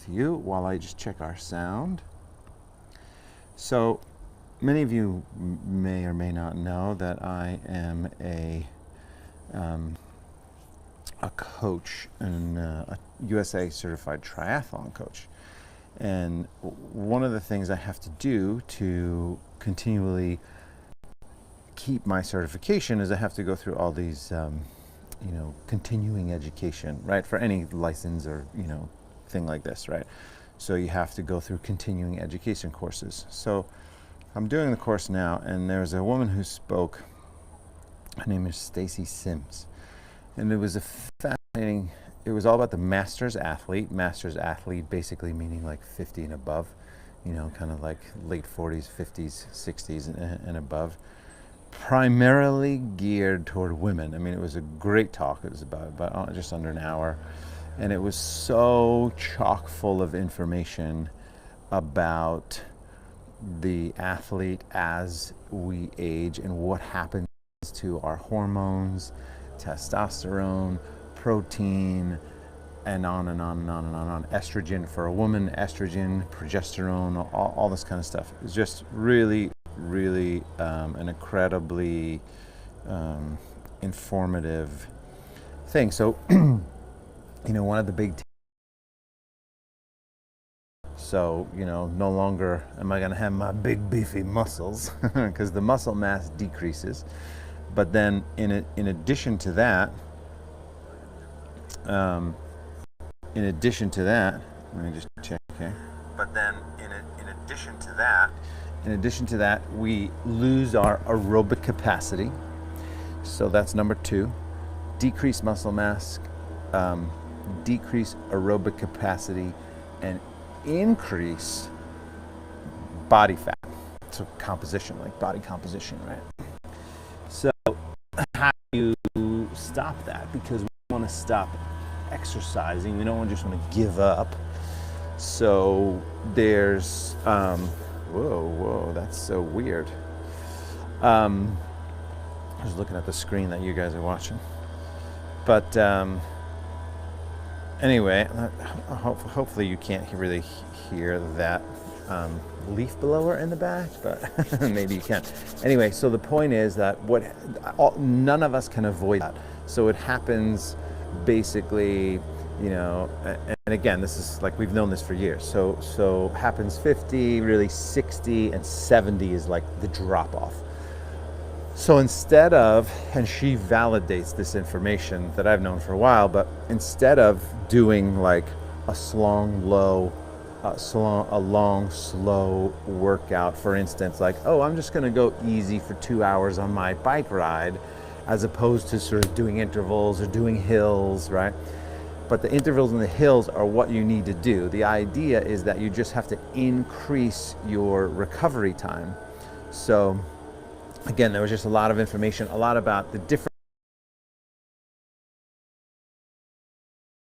with you while I just check our sound. So many of you may or may not know that I am a coach and a USA certified triathlon coach. And one of the things I have to do to continually keep my certification is I have to go through all these, continuing education, right? For any license or, thing like this, right? So you have to go through continuing education courses. So I'm doing the course now, and there's a woman who spoke. Her name is Stacy Sims. And it was a fascinating, it was all about the master's athlete basically meaning like 50 and above, kind of like late 40s, 50s, 60s and above, primarily geared toward women. I mean, it was a great talk. It was about just under an hour, and it was so chock full of information about the athlete as we age and what happens to our hormones, testosterone, protein, and on and on and on and on. Estrogen for a woman, estrogen, progesterone, all this kind of stuff. It's just really, really an incredibly informative thing. So, one of the big no longer am I going to have my big beefy muscles because the muscle mass decreases. But then in addition to that, let me just check, okay? But then in addition to that, we lose our aerobic capacity. So that's number 2. Decrease muscle mass, decrease aerobic capacity, and increase body fat. So composition, like body composition, right? So how do you stop that? Because we want to stop exercising. We don't just want to give up. So there's whoa, that's so weird. I was looking at the screen that you guys are watching. But anyway, hopefully you can't really hear that leaf blower in the back, but maybe you can. Anyway, so the point is that none of us can avoid that. So it happens basically, and again, this is like we've known this for years. So happens 50, really 60, and 70 is like the drop off. So instead of, and she validates this information that I've known for a while, but instead of doing like a long, slow workout, for instance, like, I'm just going to go easy for 2 hours on my bike ride, as opposed to sort of doing intervals or doing hills, right? But the intervals and the hills are what you need to do. The idea is that you just have to increase your recovery time. So again, there was just a lot of information, a lot about the different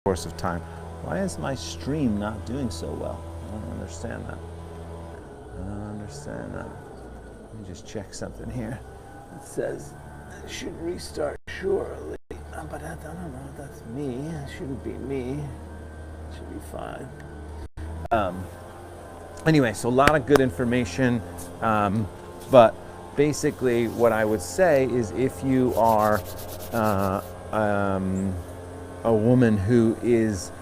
course of time. Why is my stream not doing so well? I don't understand that. Let me just check something here. It says it should restart shortly, but I don't know if that's me. It shouldn't be me. It should be fine. Anyway, so a lot of good information, but basically what I would say is if you are a woman who is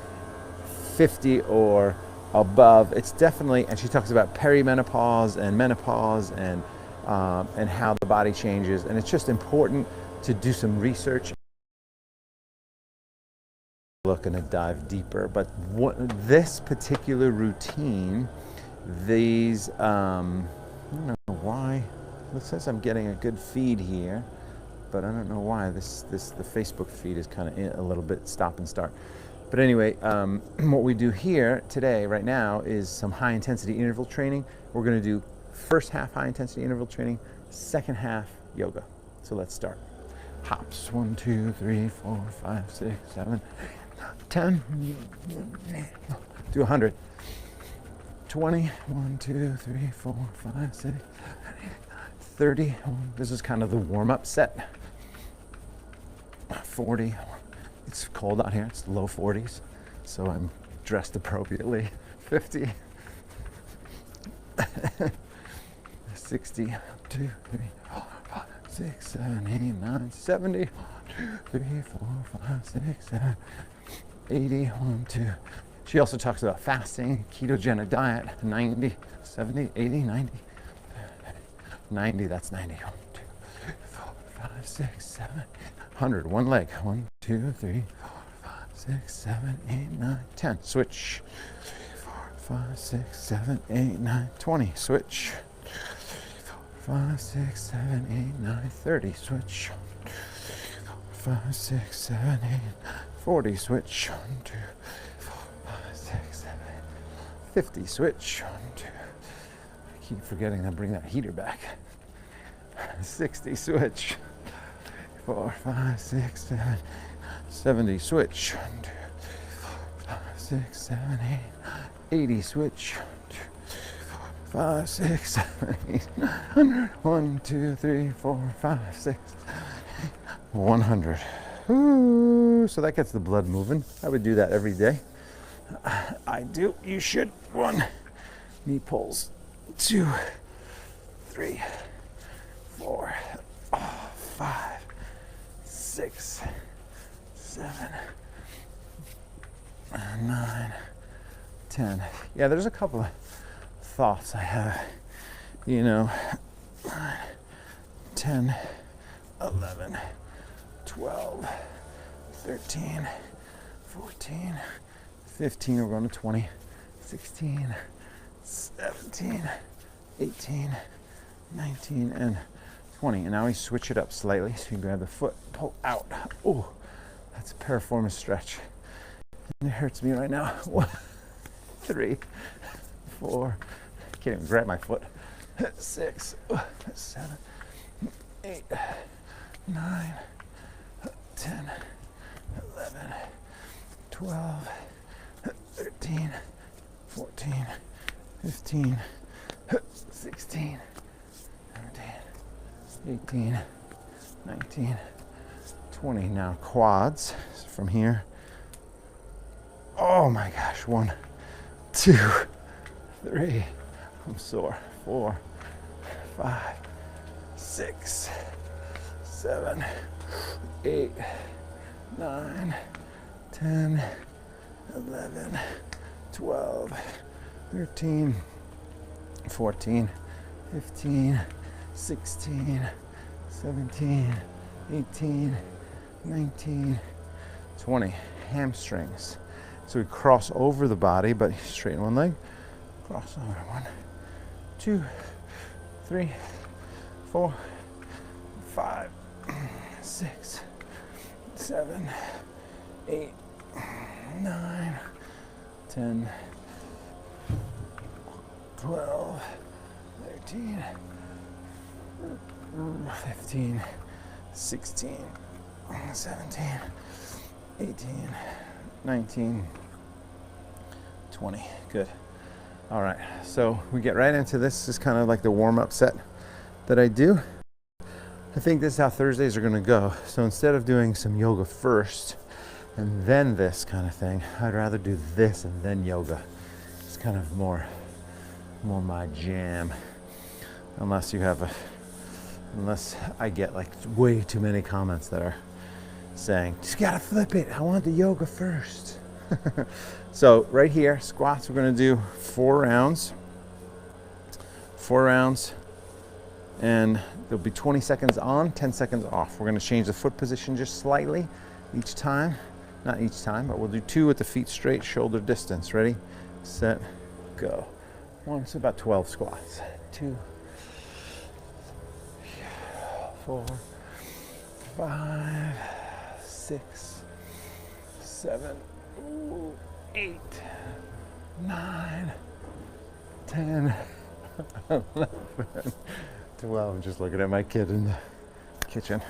50 or above, it's definitely, and she talks about perimenopause and menopause and how the body changes, and it's just important to do some research. Looking to dive deeper, but this particular routine, these I don't know why. It says I'm getting a good feed here, but I don't know why the Facebook feed is kind of a little bit stop and start. But anyway, what we do here today, right now, is some high intensity interval training. We're going to do first half high intensity interval training, second half yoga. So let's start. Hops, 1, 2, 3, 4, 5, 6, 7, 10. Do 100. 20. 1, 2, 3, 4, 5, 6, 30. This is kind of the warm-up set. 40. It's cold out here. It's low 40s. So I'm dressed appropriately. 50, 60, 1, 2, 3, 4, 5, 6, 7, 8, 9, 70, 1, 2, 3, 4, 5, 6, 7, 80, 1, 2. She also talks about fasting, ketogenic diet, 90, 70, 80, 90, 90, that's 90. 1, 2, 3, 4, 5, 6, 7, 100. One leg. 1, 2, 3, 4, 5, 6, 7, 8, 9, 10. Switch. 3, 4, 5, 6, 7, 8, 9, 20. Switch. 3, 4, 5, 6, 7, 8, 9, 30. Switch. 4, 5, 6, 7, 8, 40. Switch. 1, 2, 4, 5, 6, 7, 8, 50. Switch. 1, 2. I keep forgetting to bring that heater back. 60. Switch. 4, 5, 6, 7, 70. Switch. 1, 2, 3, 4, 5, 6, 7, 8, 80. Switch. 1, 2, 3, 4, 5, 6, 7, 8, 100. 1, 2, 3, 4, 5, 6, 100. Ooh, so that gets the blood moving. I would do that every day. I do. You should. 1. Knee pulls. 2, 3, 4, 5, 6, 7, 9, 10. Yeah, there's a couple of thoughts I have. 10, 11, 12, 13, 14, 15. We're going to 20, 16, 17, 18, 19, and 20. And now we switch it up slightly. So you grab the foot, pull out. Oh, that's a piriformis stretch. And it hurts me right now. 1, 3, 4. Can't even grab my foot. 6, 7, 8, 9, 10, 11, 12, 13, 14, 15, 16, 17, 18, 19, 20. Now quads from here. Oh my gosh. 1, 2, 3. I'm sore. 4, 5, 6, 7, 8, 9, 10, 11, 12, 13, 14, 15, 16, 17, 18, 19, 20. Hamstrings. So we cross over the body, but straighten one leg. Cross over. 1, 2, 3, 4, 5, 6, 7, 8, 9, 10, 12, 13, 15, 16, 17, 18, 19, 20. Good. All right, so we get right into this. This is kind of like the warm-up set that I do. I think this is how Thursdays are gonna go. So instead of doing some yoga first and then this kind of thing, I'd rather do this and then yoga. It's kind of more my jam. Unless I get like way too many comments that are saying, just gotta flip it. I want the yoga first. So right here, squats, we're gonna do 4 rounds. 4 rounds, and there'll be 20 seconds on, 10 seconds off. We're gonna change the foot position just slightly each time. Not each time, but we'll do 2 with the feet straight, shoulder distance. Ready, set, go. 1, so about 12 squats. 2, 4, 5, 6, 7, 8, 9, 10, 11, 12. I'm just looking at my kid in the kitchen.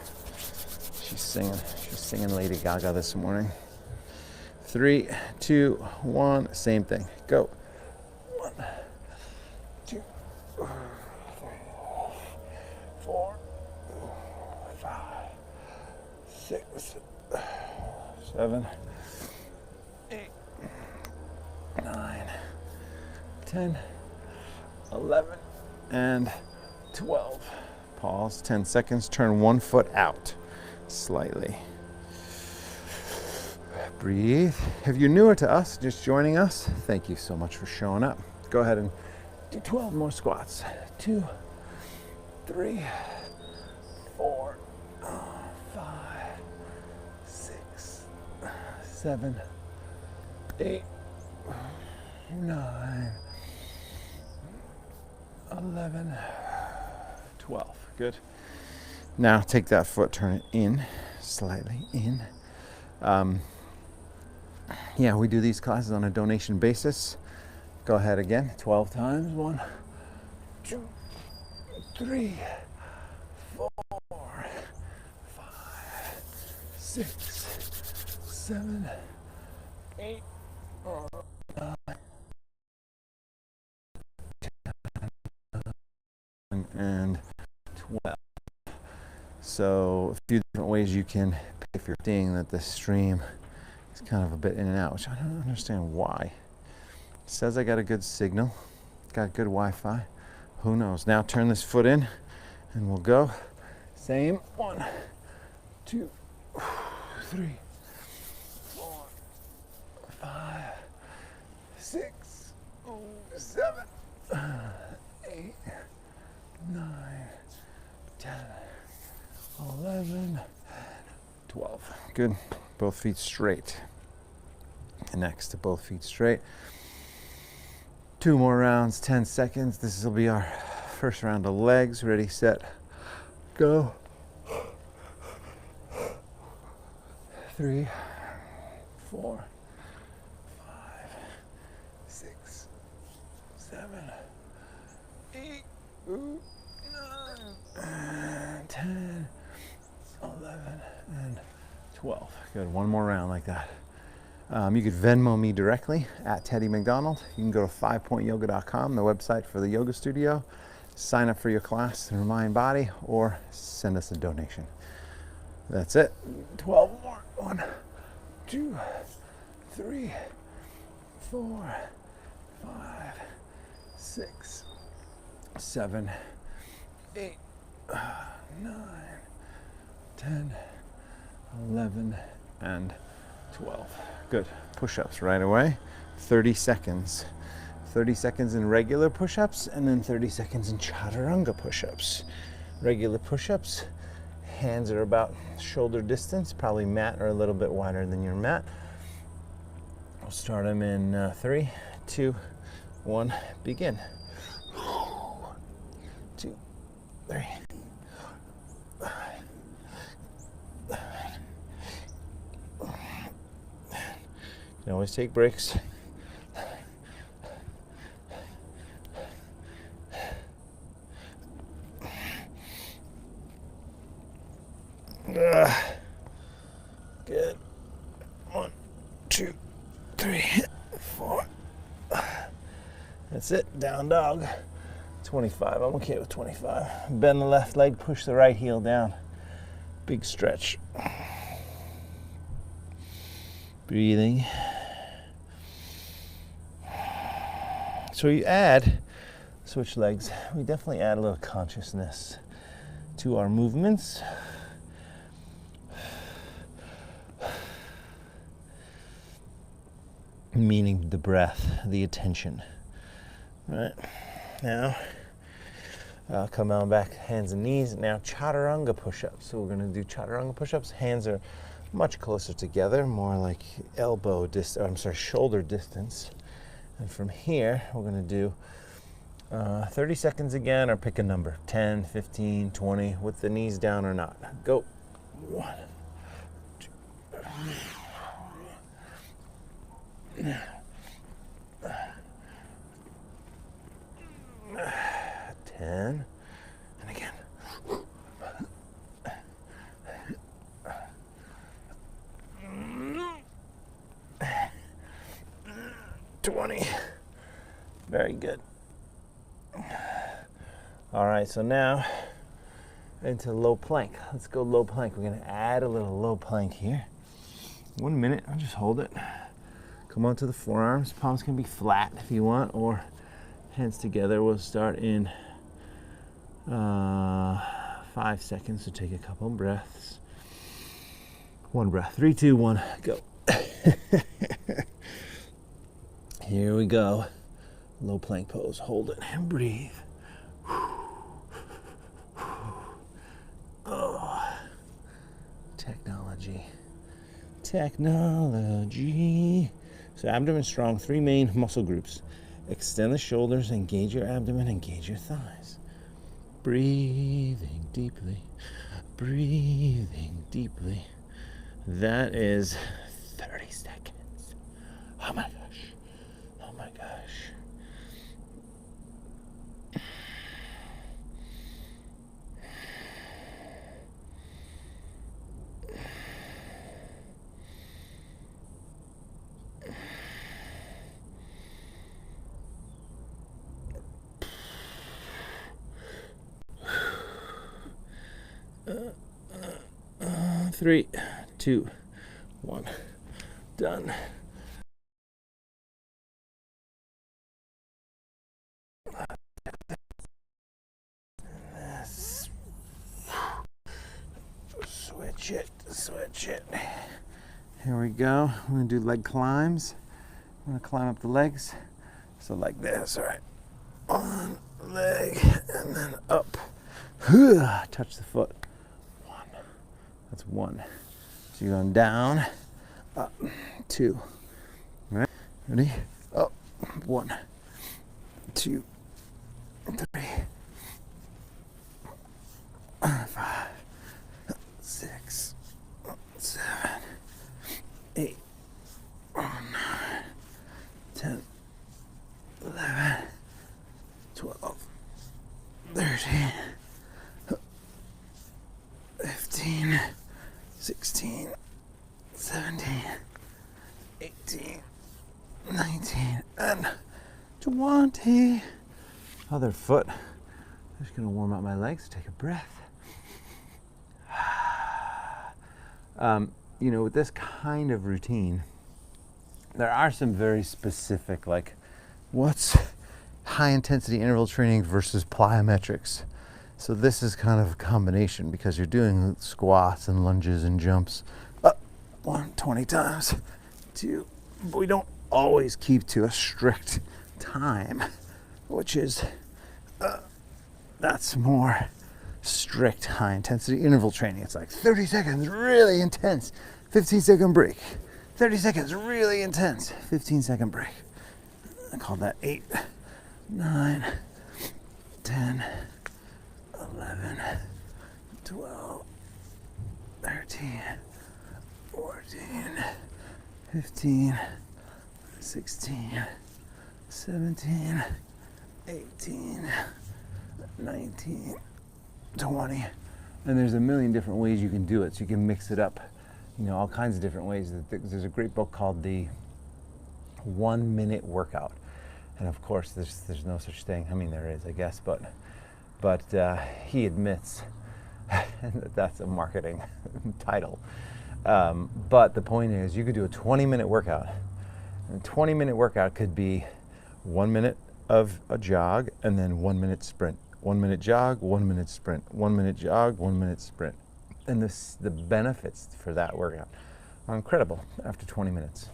She's singing Lady Gaga this morning. 3, 2, 1, same thing. Go. 1, 2, 3, 4, 5, 6, 7, 8, 10, 11, and 12. Pause, 10 seconds, turn one foot out slightly. Breathe. If you're newer to us, just joining us, thank you so much for showing up. Go ahead and do 12 more squats. 2, 3, 4, 5, 6, 7, 8, 9, 11, 12. Good. Now take that foot, turn it in, slightly in. Yeah, we do these classes on a donation basis. Go ahead again, 12 times. 1, 2, 3, 4, 5, 6, 7, 8, 9, 10, and 12. So a few different ways you can, if you're seeing that the stream is kind of a bit in and out, which I don't understand why. It says I got a good signal, got good Wi-Fi. Who knows? Now turn this foot in and we'll go. Same. 1, 2, 3, 4, 5, 6, 7, 8, 9, 10, 11, 12. Good. Both feet straight. And next to both feet straight. 2 more rounds, 10 seconds. This will be our first round of legs. Ready, set, go. 3, 4, 5, 6, 7, 8, 9, 10, 11, and 12. Good. One more round like that. You could Venmo me directly at Teddy McDonald. You can go to 5pointyoga.com, the website for the yoga studio. Sign up for your class through Mind Body or send us a donation. That's it. 12 more. 1, 2, 3, 4, 5, 6, 7, 8, 9, 10, 11, and 12. Good. Push-ups right away. 30 seconds. 30 seconds in regular push-ups and then 30 seconds in Chaturanga push-ups. Regular push-ups, hands are about shoulder distance, probably mat or a little bit wider than your mat. We'll start them in 3, 2, 1, begin. 2, 3. You can always take breaks. Good. 1, 2, 3, 4. That's it. Down dog. 25. I'm okay with 25. Bend the left leg, push the right heel down. Big stretch. Breathing. So you switch legs, we definitely add a little consciousness to our movements. Meaning the breath, the attention. Right, now, come on back, hands and knees. Now Chaturanga push-ups. So we're gonna do Chaturanga push-ups. Hands are much closer together, more like shoulder distance. And from here, we're gonna do 30 seconds again, or pick a number, 10, 15, 20, with the knees down or not. Go. 1, 2, 3. 10, and again. 20. Very good. All right, so now into low plank. Let's go low plank. We're gonna add a little low plank here. 1 minute, I'll just hold it. Come onto the forearms. Palms can be flat if you want, or Hands together. We'll start in 5 seconds, so take a couple breaths. One breath. 3, 2, 1, go. Here we go. Low plank pose. Hold it and breathe. Oh, technology. Technology. So abdomen strong, 3 main muscle groups. Extend the shoulders, engage your abdomen, engage your thighs. Breathing deeply, breathing deeply. That is 30 seconds. Oh my gosh. Oh my gosh. Three, 2, 1, done. Switch it, switch it. Here we go. We're gonna do leg climbs. I'm gonna climb up the legs. So like this, all right. One leg and then up. Touch the foot. That's 1. So you're going down, up, 2. Right? Ready? Up. 1, 2, 3, 5, 6, 7, 8, 9, 10, 11, 12, 13, 15, 16, 17, 18, 19, and 20. Other foot. I'm just going to warm up my legs, take a breath. With this kind of routine, there are some very specific, like, what's high intensity interval training versus plyometrics? So this is kind of a combination because you're doing squats and lunges and jumps up 20 times. 2. But we don't always keep to a strict time, which is that's more strict high intensity interval training. It's like 30 seconds really intense, 15-second break. 30 seconds really intense, 15-second break. I call that 8, 9, 10, 11, 12, 13, 14, 15, 16, 17, 18, 19, 20. And there's a million different ways you can do it. So you can mix it up, all kinds of different ways. There's a great book called The 1 Minute Workout. And of course, there's no such thing. I mean, there is, I guess, but he admits that that's a marketing title. But the point is, you could do a 20-minute workout. And a 20-minute workout could be 1 minute of a jog and then 1 minute sprint. 1 minute jog, 1 minute sprint. 1 minute jog, 1 minute sprint. And the benefits for that workout are incredible after 20 minutes.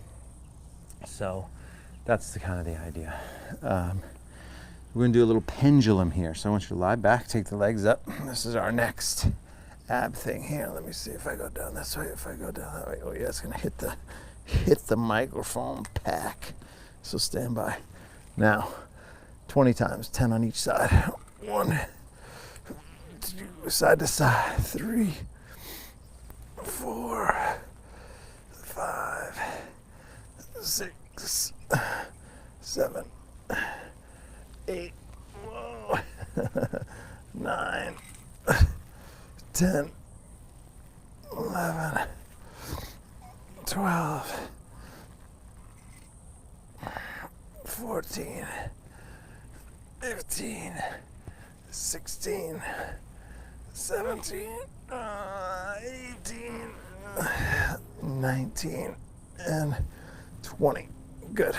So that's the kind of the idea. We're going to do a little pendulum here. So I want you to lie back, take the legs up. This is our next ab thing here. Let me see if I go down this way, if I go down that way. Oh yeah, it's going to hit the microphone pack. So stand by. Now, 20 times, 10 on each side. 1, 2, side to side. 3, 4, 5, 6, 7, 8, 9, 10, 11, 12, 14, 15, 16, 17, 18, 19, and 20. Good.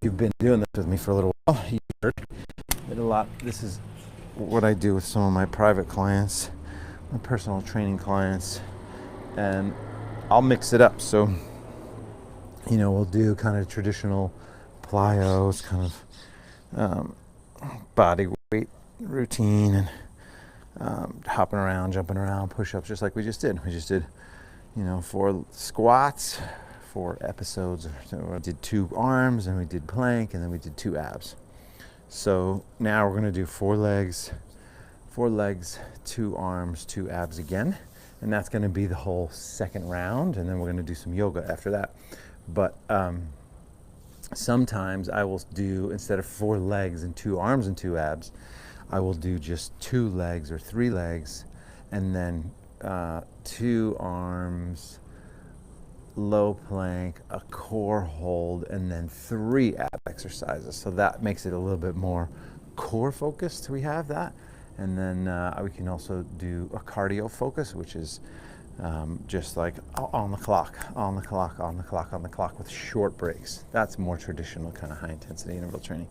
you've been doing this with me for a little while, you heard it a lot. This is what I do with some of my private clients, my personal training clients, and I'll mix it up. So, we'll do kind of traditional plyos, kind of body weight routine, and hopping around, jumping around, push-ups, just like we just did. We just did, 4 squats, 4 episodes. We did 2 arms, and we did plank, and then we did 2 abs. So now we're going to do 4 legs, 2 arms, 2 abs again. And that's going to be the whole second round. And then we're going to do some yoga after that. But sometimes I will do, instead of 4 legs and 2 arms and 2 abs, I will do just 2 legs or 3 legs, and then 2 arms, low plank, a core hold, and then 3 ab exercises. So that makes it a little bit more core focused. We have that. And then we can also do a cardio focus, which is just like on the clock with short breaks. That's more traditional kind of high intensity interval training.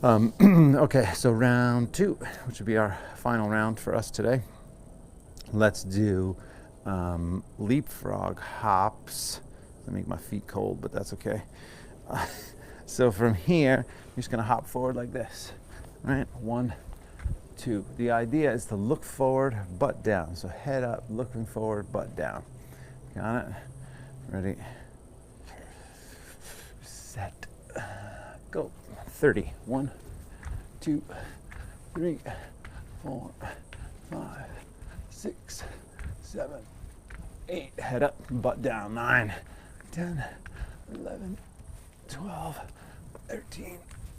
Okay, so round 2, which would be our final round for us today. Let's do Leapfrog Hops. I make my feet cold, but that's okay. So from here, you're just gonna hop forward like this, right? 1, 2. The idea is to look forward, butt down. So head up, looking forward, butt down. Got it? Ready? Set. Go. 30. 1, 2, 3, 4, 5, 6, 7, 8. Head up, butt down. 9, 10, 11, 12, 13,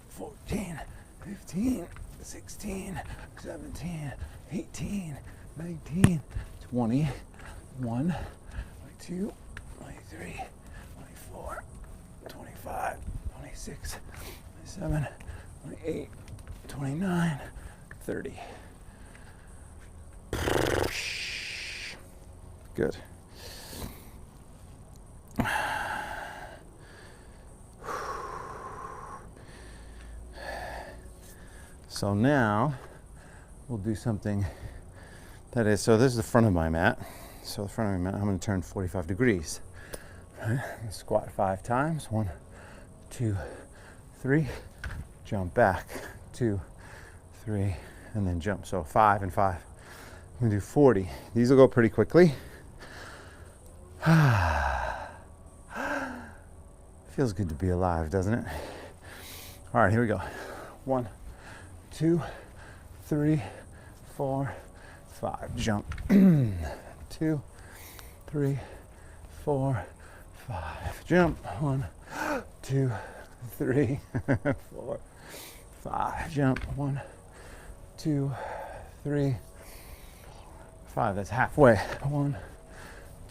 14, 15, 16, 17, 18, 19, 20, 21, 22, 23, 24, 25, 26, 27, 28, 29, 30. Good. So now we'll do something that is, so this is the front of my mat. So the front of my mat, I'm going to turn 45 degrees. Right? Squat 5 times. 1, 2, 3. Jump back. 2, 3, and then jump. So 5 and 5. I'm going to do 40. These will go pretty quickly. Feels good to be alive, doesn't it? All right, here we go. 1, 2, 3, 4, 5. Jump. 2, 3, 4, 5. Jump. 1, 2, 3, 4, 5. Jump. 1, 2, 3, 5. That's halfway. 1,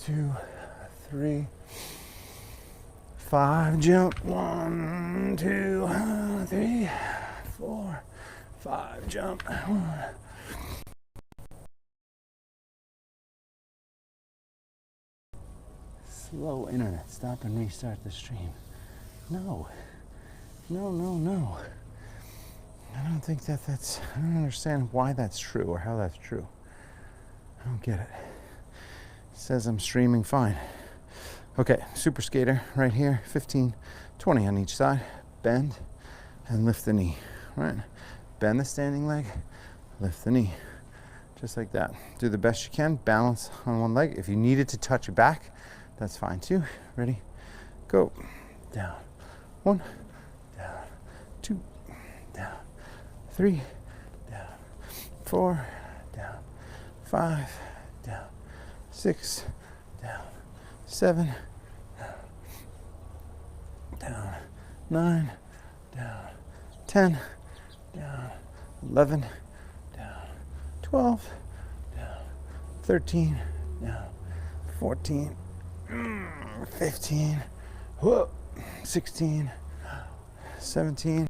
2, 3, 5. Jump. 1, 2, 3, 4, 5. Jump. 1. Slow internet. Stop and restart the stream. No. I don't think that's, I don't understand why that's true or how that's true. I don't get it. It says I'm streaming fine. Okay, super skater right here. 15, 20 on each side. Bend and lift the knee. Right? Bend the standing leg, lift the knee. Just like that. Do the best you can. Balance on one leg. If you needed to touch your back, that's fine too. Ready? Go. Down. 1, down. 2, down. 3, down. 4, down. 5, down. 6, down. 7, down. 9, down. 10, down. 11, down. 12, down. 13, down. 14, 15, 16, 17,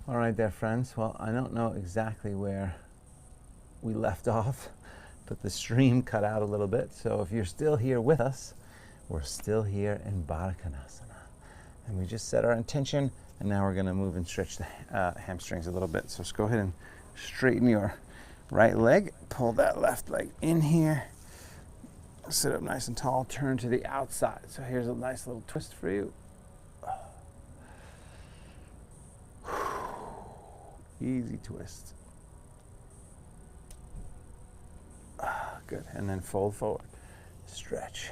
All right there, friends. Well, I don't know exactly where we left off, but the stream cut out a little bit. So if you're still here with us, we're still here in Baddha Konasana. And we just set our intention, and now we're going to move and stretch the hamstrings a little bit. So let's go ahead and straighten your right leg. Pull that left leg in here. Sit up nice and tall. Turn to the outside. So here's a nice little twist for you. Easy twist. Good. And then fold forward. Stretch.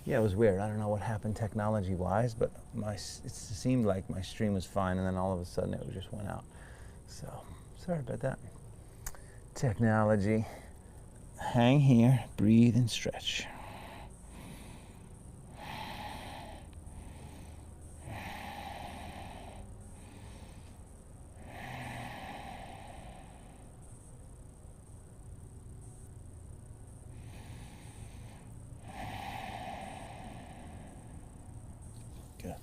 Yeah, it was weird. I don't know what happened technology-wise, but it seemed like my stream was fine, and then all of a sudden it just went out. So, sorry about that. Technology. Hang here, breathe, and stretch. Good.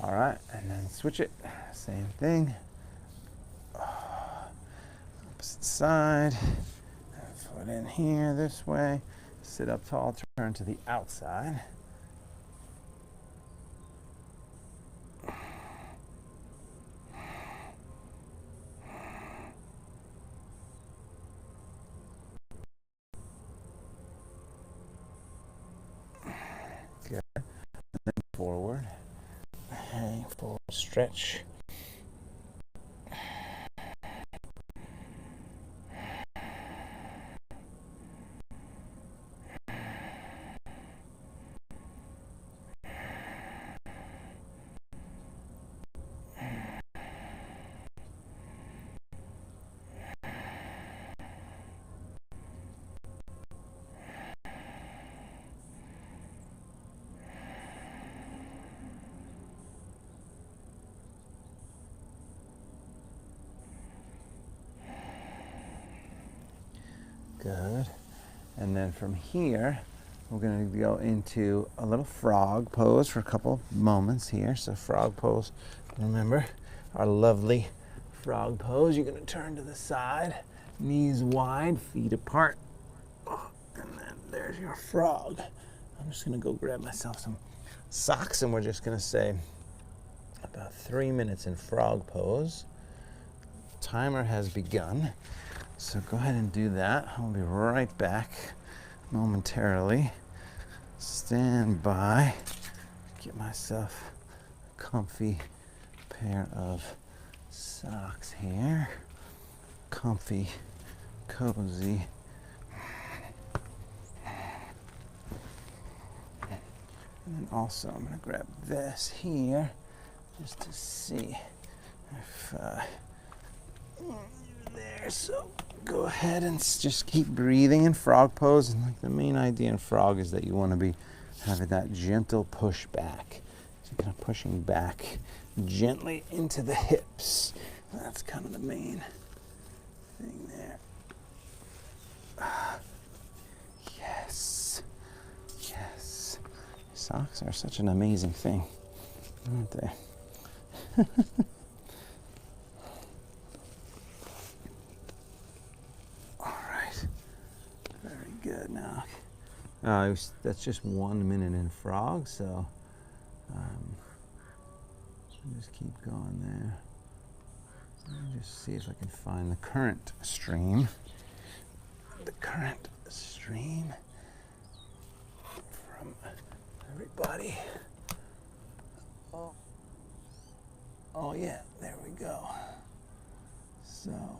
All right, and then switch it. Same thing. Opposite side. Foot in here this way. Sit up tall, turn to the outside. Good. And then forward. Hang forward, stretch. Good. And then from here, we're going to go into a little frog pose for a couple of moments here. So frog pose, remember our lovely frog pose. You're going to turn to the side, knees wide, feet apart. And then there's your frog. I'm just going to go grab myself some socks, and we're just going to say about 3 minutes in frog pose. Timer has begun. So go ahead and do that. I'll be right back momentarily. Stand by. Get myself a comfy pair of socks here. Comfy, cozy. And then also I'm going to grab this here just to see if there. So go ahead and just keep breathing in frog pose. And like the main idea in frog is that you want to be having that gentle push back. So kind of pushing back gently into the hips. That's kind of the main thing there. Yes. Yes. Socks are such an amazing thing, aren't they? Good now. That's just 1 minute in frog, so just keep going there. Let me just see if I can find the current stream. The current stream from everybody. Oh yeah, there we go. So.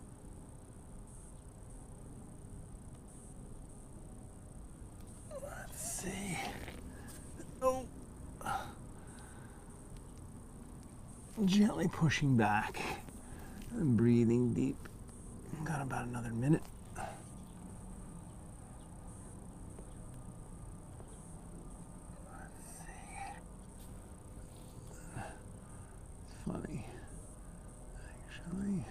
See. Oh. Gently pushing back and breathing deep. Got about another minute. Let's see. It's funny, actually.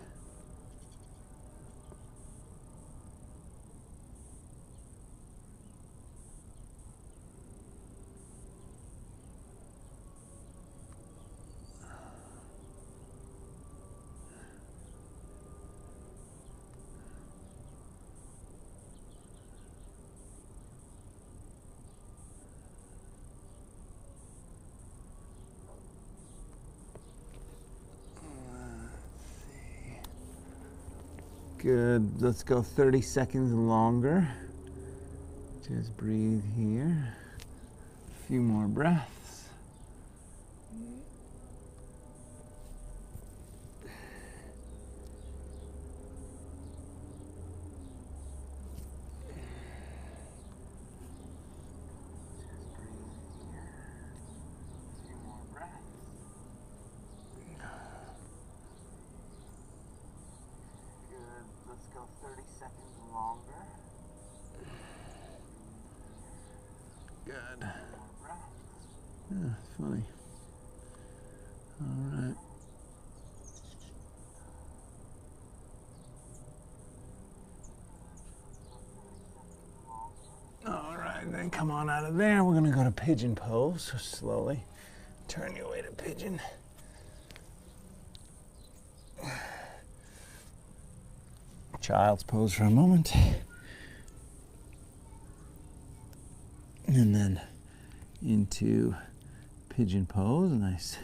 Good. Let's go 30 seconds longer. Just breathe here. A few more breaths. Let's go 30 seconds longer. Good. Yeah, it's funny. All right. All right, then come on out of there. We're gonna go to Pigeon Pose. So slowly turn your way to Pigeon. Child's pose for a moment. And then into Pigeon Pose. A nice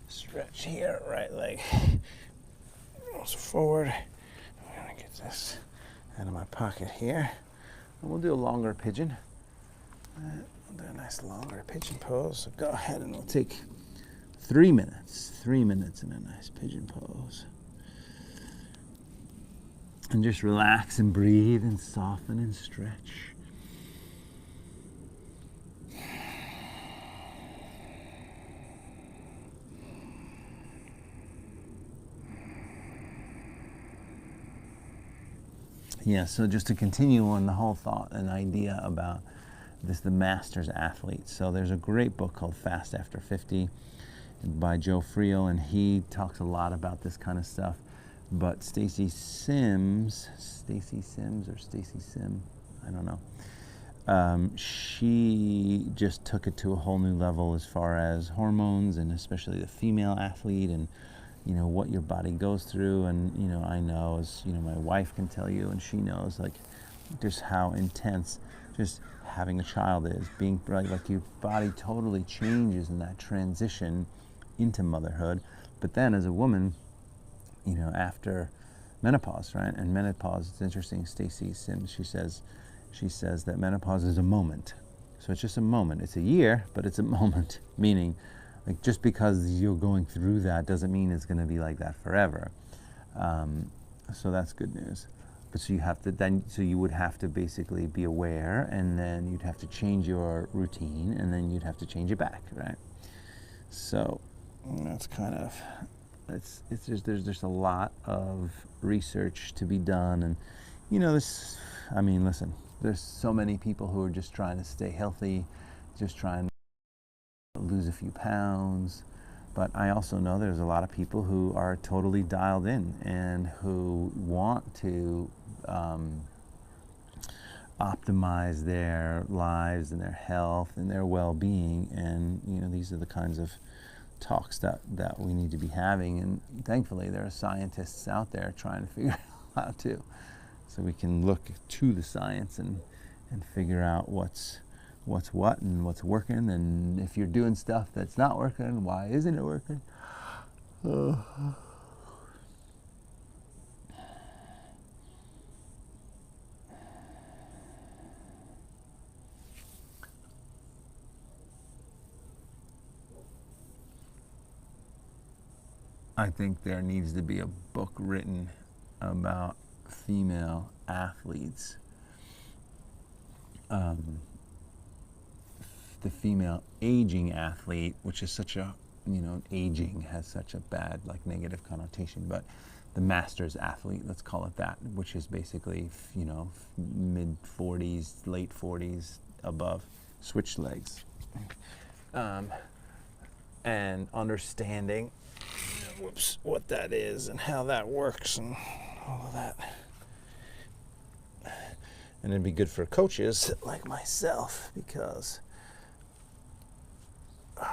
stretch here, right leg goes forward. I'm gonna get this out of my pocket here. And we'll do a longer pigeon. We'll do a nice longer Pigeon Pose. So go ahead and we'll take 3 minutes. 3 minutes in a nice Pigeon Pose. And just relax and breathe and soften and stretch. Yeah, so just to continue on the whole thought and idea about this, the Masters athlete. So there's a great book called Fast After 50 by Joe Friel, and he talks a lot about this kind of stuff. But Stacy Sim, I don't know. She just took it to a whole new level as far as hormones, and especially the female athlete, and you know what your body goes through. And you know, I know, as you know, my wife can tell you, and she knows, like just how intense just having a child is. Being like your body totally changes in that transition into motherhood. But then as a woman, you know, after menopause, right? And menopause, it's interesting, Stacy Sims, she says that menopause is a moment. So it's just a moment. It's a year, but it's a moment. Meaning, like, just because you're going through that doesn't mean it's going to be like that forever. So that's good news. But so you have to then, so you would have to basically be aware, and then you'd have to change your routine, and then you'd have to change it back, right? So that's kind of, there's just a lot of research to be done. And you know, this, I mean, listen, there's so many people who are just trying to stay healthy, just trying to lose a few pounds. But I also know there's a lot of people who are totally dialed in and who want to optimize their lives and their health and their well-being. And you know, these are the kinds of talks that we need to be having. And thankfully there are scientists out there trying to figure it out too. So we can look to the science and figure out what's what and what's working, and if you're doing stuff that's not working, why isn't it working? I think there needs to be a book written about female athletes. The female aging athlete, which is such a, you know, aging has such a bad, like, negative connotation, but the Masters athlete, let's call it that, which is basically, you know, mid 40s, late 40s, above, switch legs. And understanding, what that is and how that works and all of that. And it'd be good for coaches like myself, because it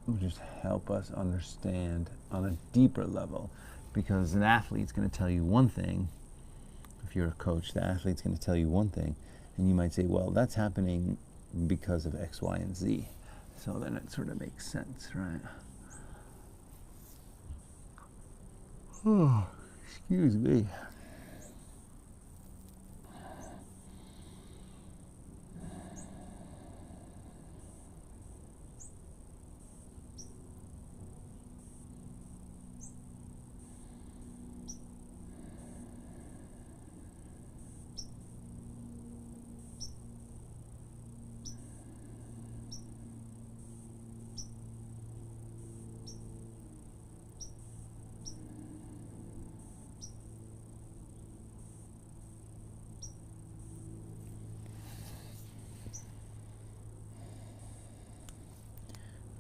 will just help us understand on a deeper level. Because an athlete's going to tell you one thing. If you're a coach, the athlete's going to tell you one thing, and you might say, well, that's happening because of X, Y, and Z. So then it sort of makes sense, right? Oh, excuse me.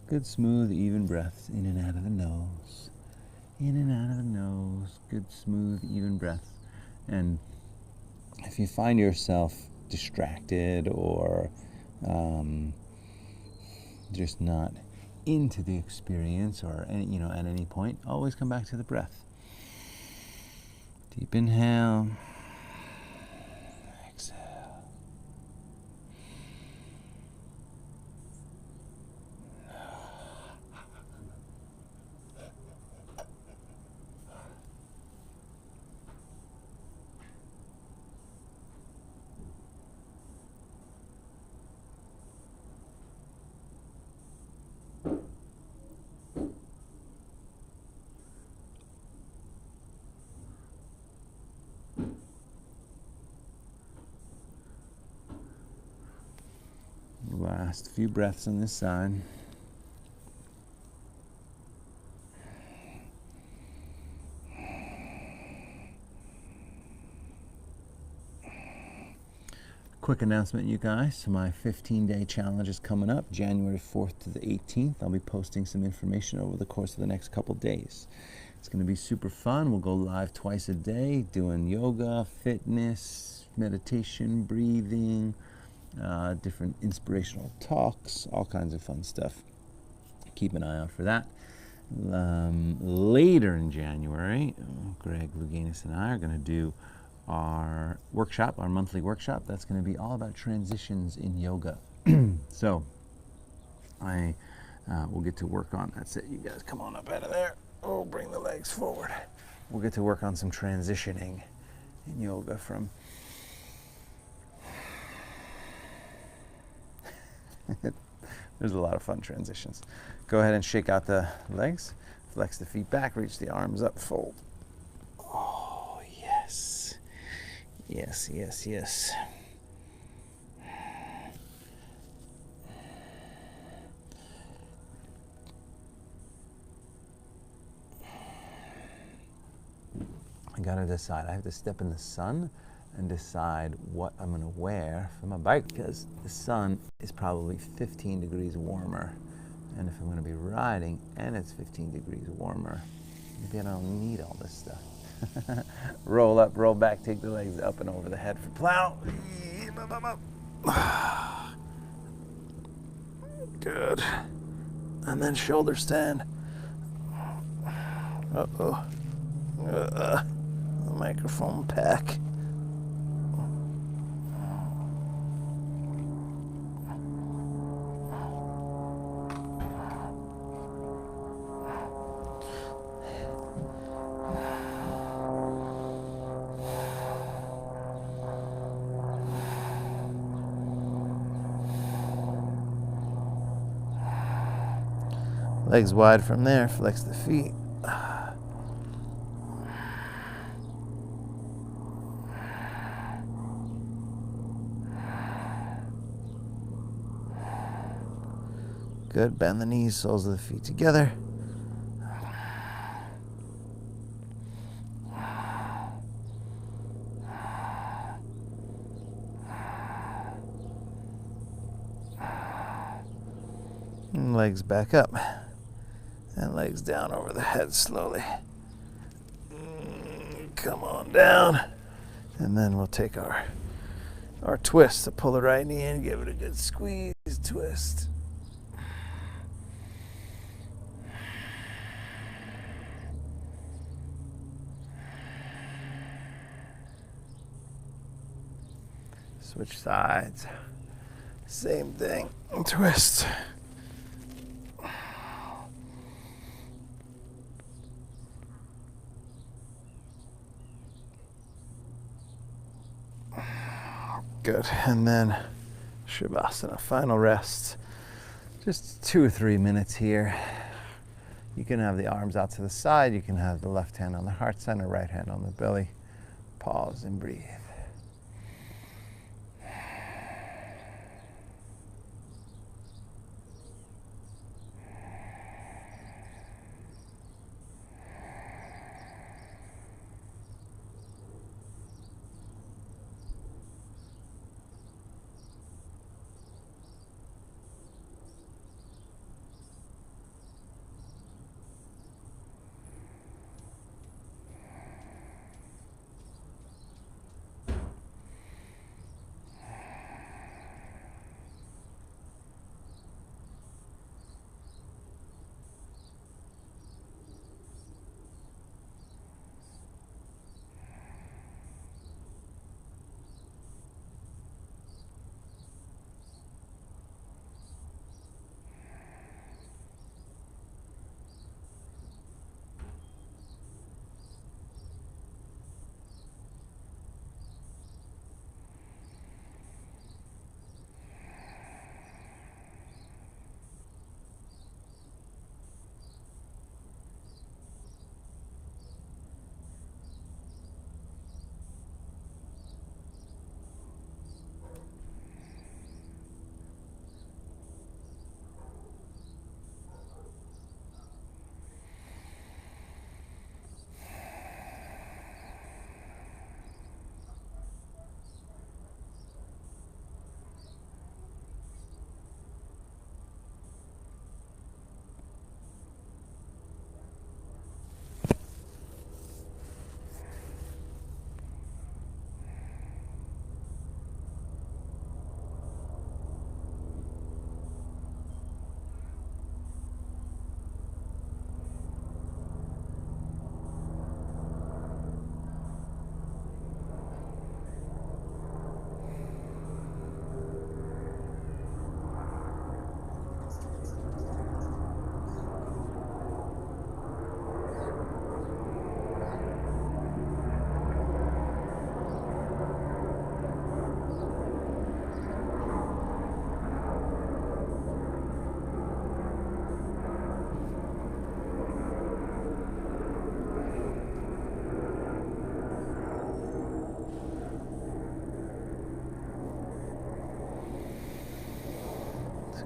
Good, smooth, even breaths in and out of the nose. In and out of the nose. Good, smooth, even breaths. And if you find yourself distracted or just not into the experience or any, at any point, always come back to the breath. Deep inhale. Exhale. Last few breaths on this side. Quick announcement, you guys. So my 15-day challenge is coming up, January 4th to the 18th. I'll be posting some information over the course of the next couple days. It's going to be super fun. We'll go live twice a day doing yoga, fitness, meditation, breathing, different inspirational talks, all kinds of fun stuff. Keep an eye out for that. Later in January, Greg Louganis and I are going to do our workshop, our monthly workshop. That's going to be all about transitions in yoga. So I will get to work on, that's it, you guys come on up out of there. Oh, bring the legs forward. We'll get to work on some transitioning in yoga from there's a lot of fun transitions. Go ahead and shake out the legs, flex the feet back, reach the arms up, fold. Oh, yes. Yes, yes, yes. I gotta decide. I have to step in the sun and decide what I'm gonna wear for my bike, because the sun is probably 15 degrees warmer. And if I'm gonna be riding and it's 15 degrees warmer, maybe I don't need all this stuff. Roll up, roll back, take the legs up and over the head for plow. Good. And then shoulder stand. Uh-oh. The microphone pack. Legs wide from there, flex the feet. Good, bend the knees, soles of the feet together. And legs back up. And legs down over the head slowly. Come on down. And then we'll take our twist. So pull the right knee in, give it a good squeeze, twist. Switch sides. Same thing. Twist. Good. And then Shavasana, final rest. Just 2 or 3 minutes here. You can have the arms out to the side. You can have the left hand on the heart center, right hand on the belly. Pause and breathe.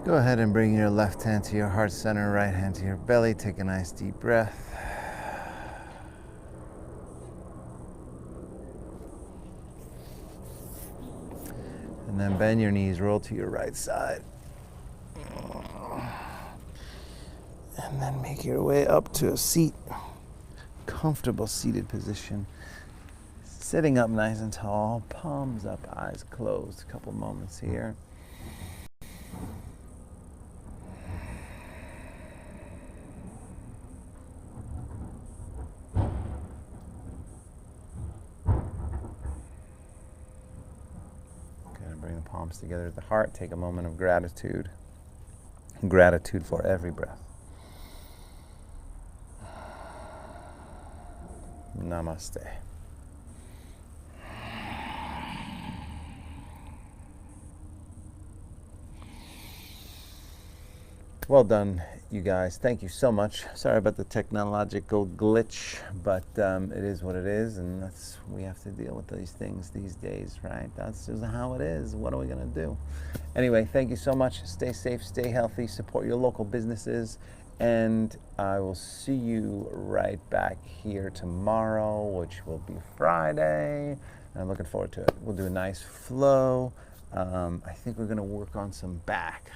Go ahead and bring your left hand to your heart center, right hand to your belly. Take a nice deep breath. And then bend your knees, roll to your right side. And then make your way up to a seat. Comfortable seated position. Sitting up nice and tall, palms up, eyes closed. A couple moments here. Bring the palms together at the heart. Take a moment of gratitude. Gratitude for every breath. Namaste. Well done, you guys. Thank you so much. Sorry about the technological glitch, but it is what it is, and we have to deal with these things these days, right? That's just how it is. What are we going to do? Anyway, thank you so much. Stay safe, stay healthy, support your local businesses, and I will see you right back here tomorrow, which will be Friday. And I'm looking forward to it. We'll do a nice flow. I think we're going to work on some back.